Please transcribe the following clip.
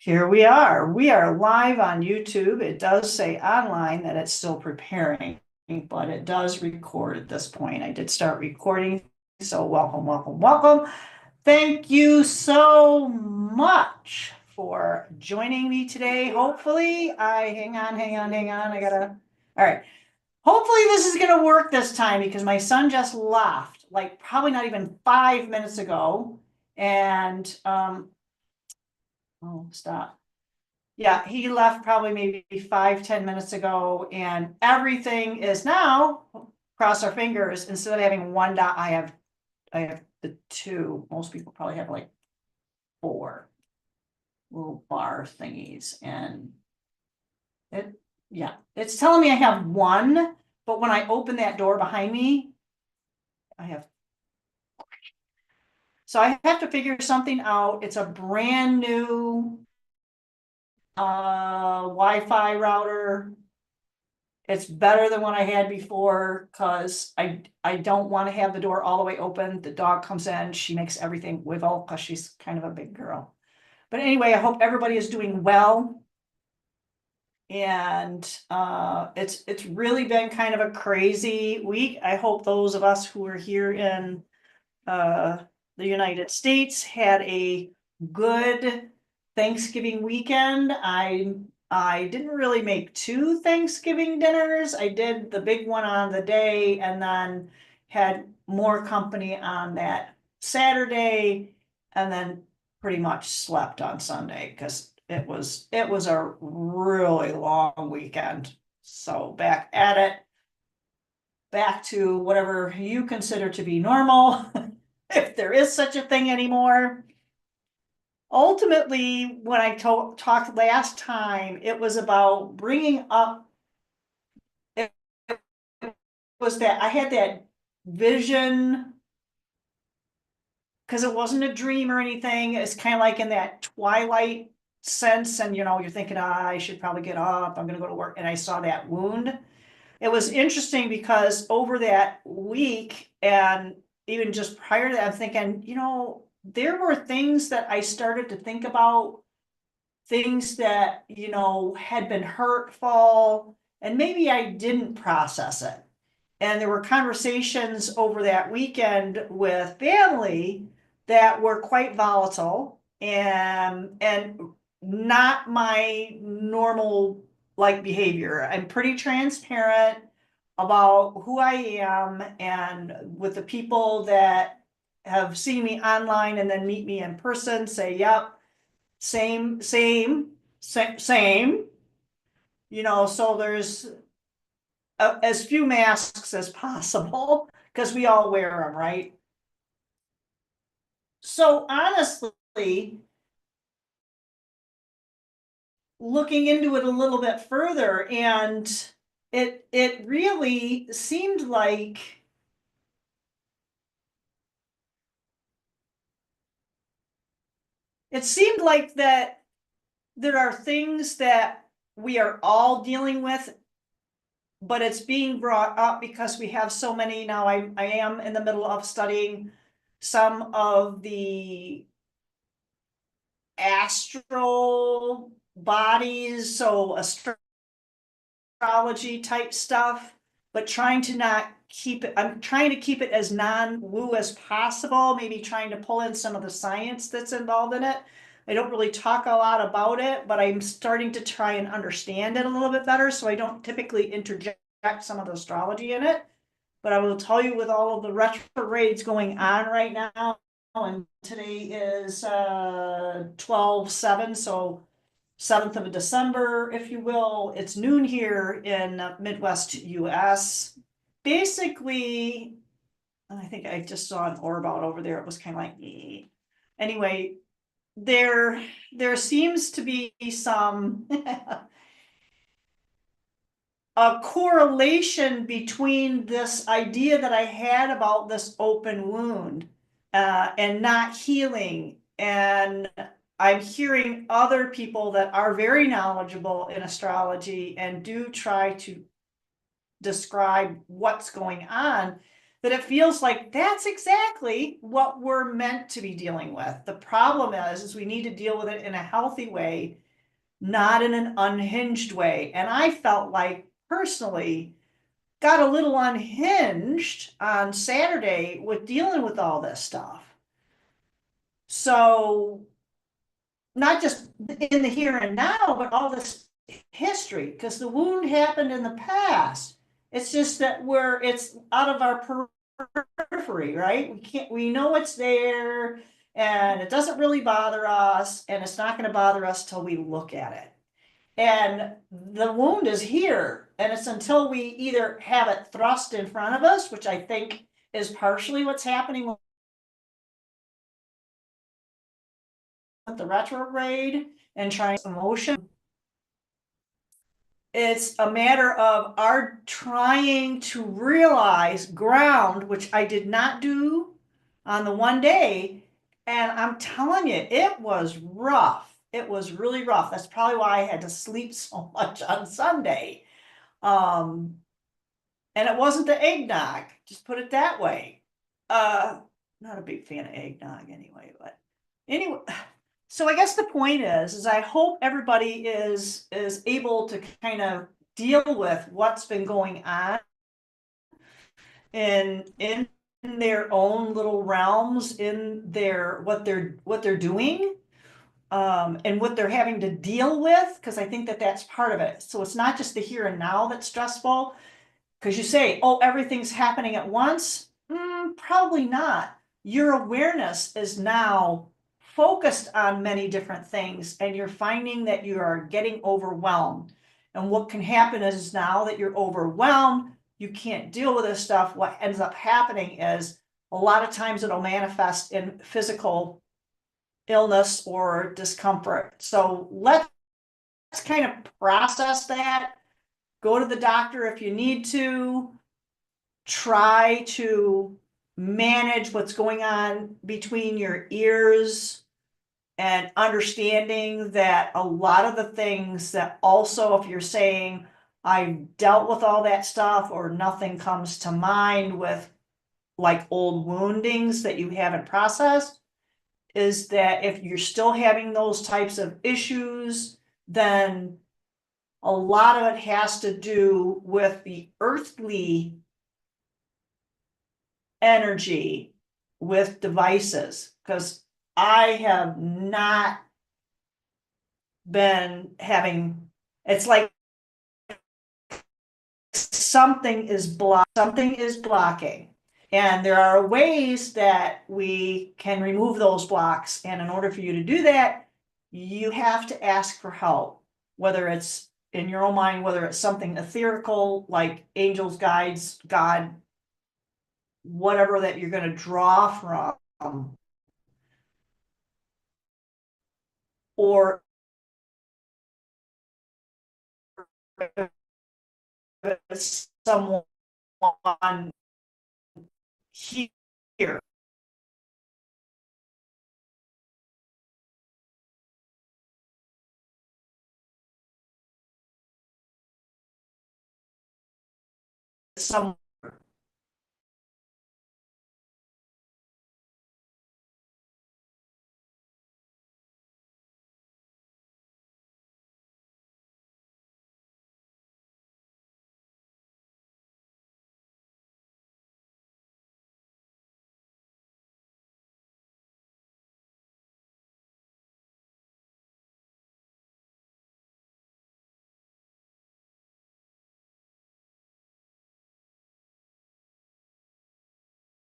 Here we are. We are live on YouTube. It does say online that it's still preparing, but it does record at this point. I did start recording, so welcome, welcome, welcome. Thank you so much for joining me today. Hopefully, hang on. All right. Hopefully this is gonna work this time because my son just left, like probably not even 5 minutes ago. And oh, stop. Yeah, he left probably maybe 5, 10 minutes ago, and everything is now, cross our fingers, instead of having one dot, I have the two. Most people probably have like four little bar thingies, and it's telling me I have one, but when I open that door behind me, I have. So I have to figure something out. It's a brand new Wi-Fi router. It's better than what I had before because I don't want to have the door all the way open. The dog comes in, she makes everything wiggle because she's kind of a big girl. But anyway, I hope everybody is doing well. And it's really been kind of a crazy week. I hope those of us who are here in the United States had a good Thanksgiving weekend. I didn't really make two Thanksgiving dinners. I did the big one on the day and then had more company on that Saturday, and then pretty much slept on Sunday because it was a really long weekend. So back at it, back to whatever you consider to be normal, if there is such a thing anymore. Ultimately, when I talked last time, it was about bringing up, it was that I had that vision, because it wasn't a dream or anything. It's kind of like in that twilight sense, and you're thinking, I should probably get up, I'm gonna go to work, and I saw that wound. It was interesting because over that week and even just prior to that, I'm thinking, there were things that I started to think about, things that, had been hurtful, and maybe I didn't process it. And there were conversations over that weekend with family that were quite volatile and not my normal like behavior. I'm pretty transparent about who I am, and with the people that have seen me online and then meet me in person say, yep, same. So there's as few masks as possible because we all wear them, right? So honestly, looking into it a little bit further, and it really seemed like that there are things that we are all dealing with, but it's being brought up because we have so many now. I am in the middle of studying some of the astral bodies, so astrology type stuff, but trying to not keep it, I'm trying to keep it as non-woo as possible, maybe trying to pull in some of the science that's involved in it. I don't really talk a lot about it, but I'm starting to try and understand it a little bit better, so I don't typically interject some of the astrology in it. But I will tell you, with all of the retrogrades going on right now, and today is 12/7, so 7th of December, if you will. It's noon here in Midwest US. Basically, I think I just saw an orb out over there. It was kind of like, anyway, there seems to be some a correlation between this idea that I had about this open wound and not healing. And I'm hearing other people that are very knowledgeable in astrology and do try to describe what's going on, that it feels like that's exactly what we're meant to be dealing with. The problem is we need to deal with it in a healthy way, not in an unhinged way. And I felt like personally got a little unhinged on Saturday with dealing with all this stuff. So not just in the here and now, but all this history, because the wound happened in the past. It's just that it's out of our periphery, right? We know it's there and it doesn't really bother us, and it's not going to bother us till we look at it. And the wound is here, and it's until we either have it thrust in front of us, which I think is partially what's happening with the retrograde and trying emotion. It's a matter of our trying to realize ground, which I did not do on the one day. And I'm telling you, it was rough. It was really rough. That's probably why I had to sleep so much on Sunday. And it wasn't the eggnog, just put it that way. Not a big fan of eggnog anyway, but anyway. So I guess the point is I hope everybody is able to kind of deal with what's been going on in their own little realms, in their what they're doing, and what they're having to deal with, because I think that that's part of it. So it's not just the here and now that's stressful, because you say, oh, everything's happening at once. Probably not. Your awareness is now focused on many different things, and you're finding that you are getting overwhelmed. And what can happen is now that you're overwhelmed, you can't deal with this stuff. What ends up happening is a lot of times it'll manifest in physical illness or discomfort. So let's kind of process that. Go to the doctor if you need to. Try to manage what's going on between your ears, and understanding that a lot of the things that also, if you're saying, I've dealt with all that stuff, or nothing comes to mind with like old woundings that you haven't processed, is that if you're still having those types of issues, then a lot of it has to do with the earthly energy with devices, because I have not been having, it's like something is blocking. And there are ways that we can remove those blocks. And in order for you to do that, you have to ask for help, whether it's in your own mind, whether it's something etherical like angels, guides, God, whatever that you're going to draw from, or someone here. Someone